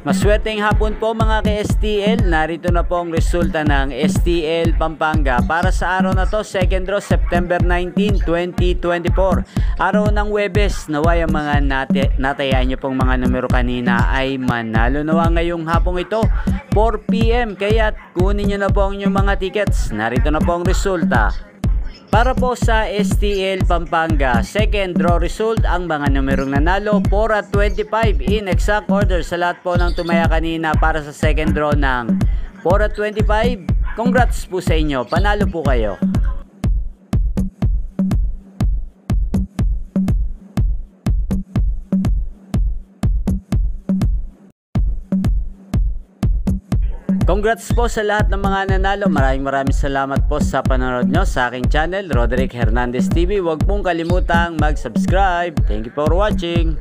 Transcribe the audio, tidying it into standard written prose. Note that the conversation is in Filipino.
Maswerteng hapon po mga ka-STL. Narito na po ang resulta ng STL Pampanga para sa araw na to, 2nd draw, September 19, 2024. Araw ng Huwebes. Naway ang mga natayaan nyo pong mga numero kanina ay manalo nawa ngayong hapong ito, 4 PM. Kaya kunin nyo na po ang inyong mga tickets. Narito na po ang resulta. Para po sa STL Pampanga, second draw result, ang mga numerong nanalo 4 at 25 in exact order sa lahat po ng tumaya kanina para sa second draw ng 4 at 25. Congrats po sa inyo, panalo po kayo. Congrats po sa lahat ng mga nanalo. Maraming salamat po sa panonood nyo sa aking channel, Roderick Hernandez TV. Huwag pong kalimutang mag-subscribe. Thank you for watching.